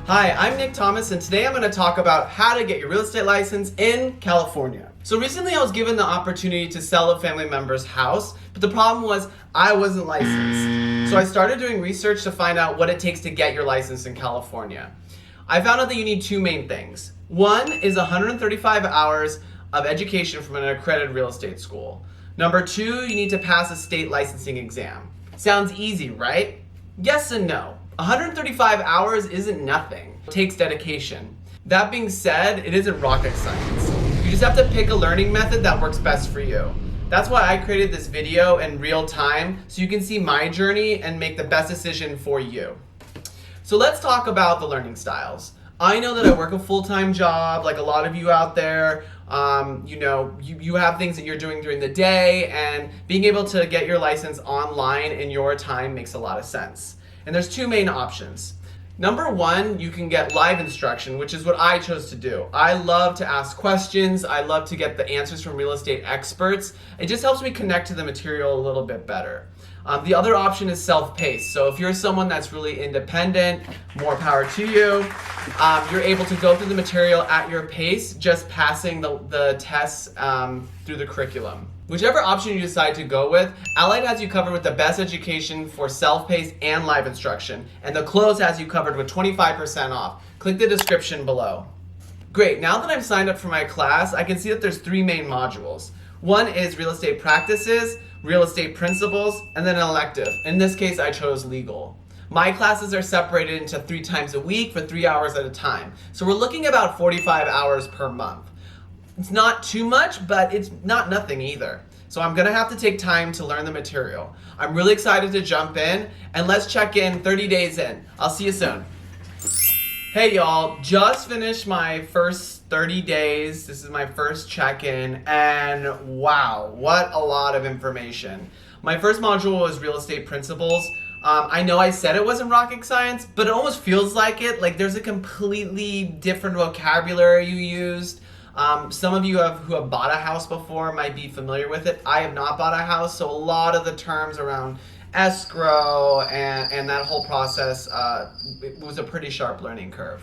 Hi, I'm Nick Thomas, and today I'm going to talk about how to get your real estate license in California. So recently I was given the opportunity to sell a family member's house, but the problem was I wasn't licensed. So I started doing research to find out what it takes to get your license in California. I found out that you need two main things. One is 135 hours of education from an accredited real estate school. Number two, you need to pass a state licensing exam. Sounds easy, right? Yes and no. 135 hours isn't nothing. It takes dedication. That being said, it isn't rocket science. You just have to pick a learning method that works best for you. That's why I created this video in real time so you can see my journey and make the best decision for you. So let's talk about the learning styles. I know that I work a full-time job like a lot of you out there. You have things that you're doing during the day, and being able to get your license online in your time makes a lot of sense. And there's two main options. Number one, you can get live instruction, which is what I chose to do. I love to ask questions. I love to get the answers from real estate experts. It just helps me connect to the material a little bit better. The other option is self-paced. So if you're someone that's really independent, more power to you. You're able to go through the material at your pace, just passing the tests through the curriculum. Whichever option you decide to go with, Allied has you covered with the best education for self-paced and live instruction, and the Close has you covered with 25% off. Click the description below. Great, now that I've signed up for my class, I can see that there's three main modules. One is real estate practices, real estate principles, and then an elective. In this case, I chose legal. My classes are separated into 3 times a week for 3 hours at a time. So we're looking about 45 hours per month. It's not too much, but it's not nothing either. So I'm gonna have to take time to learn the material. I'm really excited to jump in, and let's check in 30 days in. I'll see you soon. Hey y'all, just finished my first 30 days. This is my first check-in, and wow, what a lot of information. My first module was real estate principles. I know I said it wasn't rocket science, but it almost feels like it. Like there's a completely different vocabulary you used. Some of you who have bought a house before might be familiar with it. I have not bought a house, so a lot of the terms around escrow and that whole process it was a pretty sharp learning curve.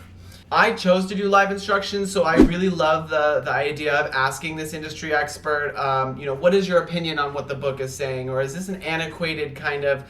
I chose to do live instruction, so I really love the idea of asking this industry expert, what is your opinion on what the book is saying, or is this an antiquated kind of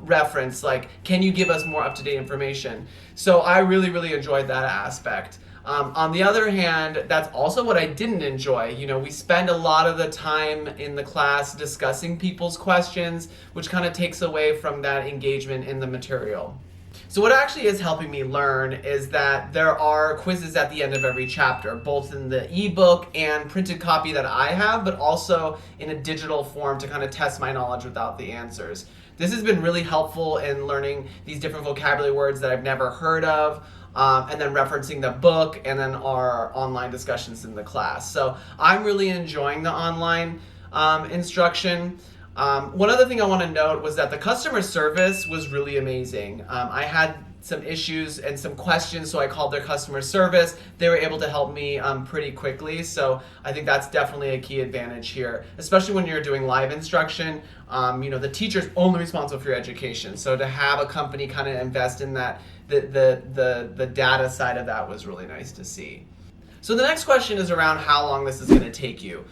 reference? Like, can you give us more up-to-date information? So I really, really enjoyed that aspect. On the other hand, that's also what I didn't enjoy. We spend a lot of the time in the class discussing people's questions, which kind of takes away from that engagement in the material. So what actually is helping me learn is that there are quizzes at the end of every chapter, both in the ebook and printed copy that I have, but also in a digital form to kind of test my knowledge without the answers. This has been really helpful in learning these different vocabulary words that I've never heard of, and then referencing the book and then our online discussions in the class. So I'm really enjoying the online instruction. One other thing I want to note was that the customer service was really amazing. I had some issues and some questions, so I called their customer service. They were able to help me pretty quickly, so I think that's definitely a key advantage here, especially when you're doing live instruction. The teacher's only responsible for your education, so to have a company kind of invest in that, the data side of that was really nice to see. So the next question is around how long this is going to take you.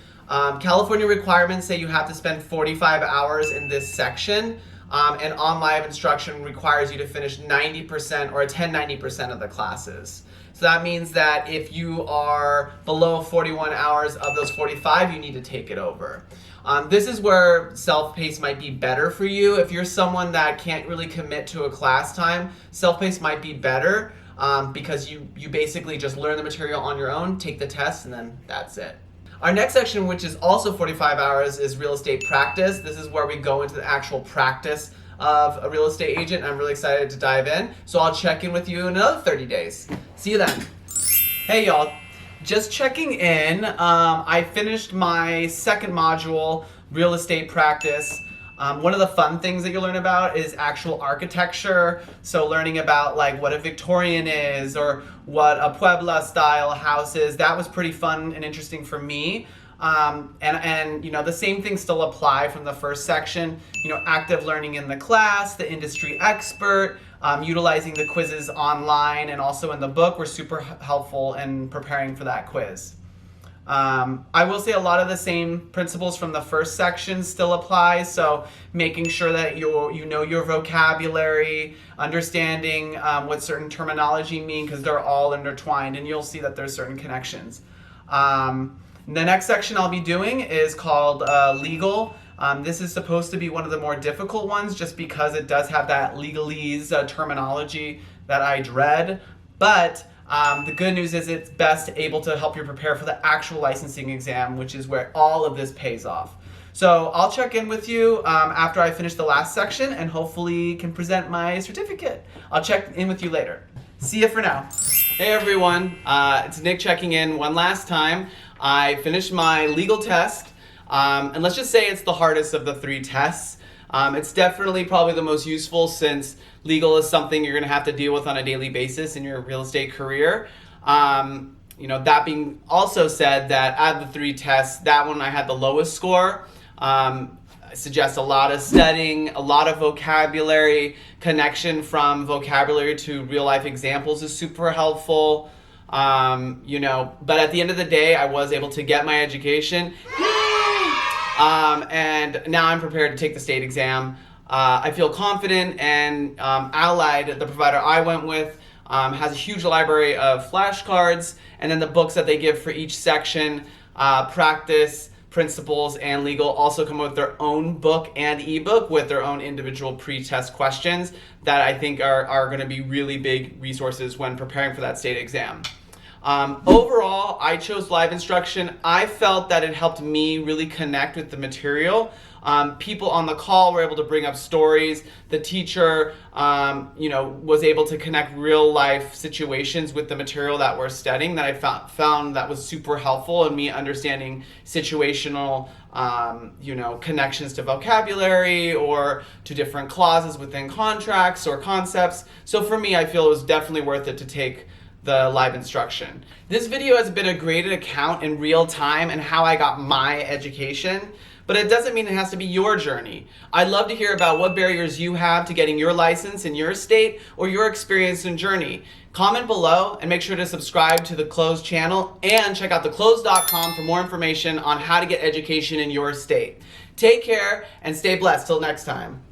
California requirements say you have to spend 45 hours in this section, and on live instruction requires you to finish 90% or attend 90% of the classes. So that means that if you are below 41 hours of those 45, you need to take it over. This is where self-paced might be better for you. If you're someone that can't really commit to a class time, self-paced might be better because you basically just learn the material on your own, take the test, and then that's it. Our next section, which is also 45 hours, is real estate practice. This is where we go into the actual practice of a real estate agent. I'm really excited to dive in. So I'll check in with you in another 30 days. See you then. Hey y'all, just checking in. I finished my second module, real estate practice. One of the fun things that you learn about is actual architecture. So learning about like what a Victorian is or what a Puebla style house is. That was pretty fun and interesting for me. And the same things still apply from the first section. Active learning in the class, the industry expert, utilizing the quizzes online and also in the book were super helpful in preparing for that quiz. I will say a lot of the same principles from the first section still apply, so making sure that you know your vocabulary, understanding what certain terminology mean, because they're all intertwined, and you'll see that there's certain connections. The next section I'll be doing is called legal. This is supposed to be one of the more difficult ones just because it does have that legalese terminology that I dread, but the good news is it's best able to help you prepare for the actual licensing exam, which is where all of this pays off. So I'll check in with you after I finish the last section and hopefully can present my certificate. I'll check in with you later. See you for now. Hey everyone, it's Nick checking in one last time. I finished my legal test, and let's just say it's the hardest of the 3 tests. It's definitely probably the most useful since legal is something you're going to have to deal with on a daily basis in your real estate career. That being also said, that out of the 3 tests, that one I had the lowest score. I suggest a lot of studying, a lot of vocabulary, connection from vocabulary to real life examples is super helpful. But at the end of the day, I was able to get my education. And now I'm prepared to take the state exam. I feel confident, and Allied, the provider I went with, has a huge library of flashcards, and then the books that they give for each section, practice, principles, and legal, also come with their own book and ebook with their own individual pre-test questions that I think are going to be really big resources when preparing for that state exam. Overall, I chose live instruction. I felt that it helped me really connect with the material. People on the call were able to bring up stories. The teacher, was able to connect real life situations with the material that we're studying that I found that was super helpful in me understanding situational, connections to vocabulary or to different clauses within contracts or concepts. So for me, I feel it was definitely worth it to take the live instruction. This video has been a graded account in real time and how I got my education, but it doesn't mean it has to be your journey. I'd love to hear about what barriers you have to getting your license in your state or your experience and journey. Comment below and make sure to subscribe to the Close channel and check out theclose.com for more information on how to get education in your state. Take care and stay blessed till next time.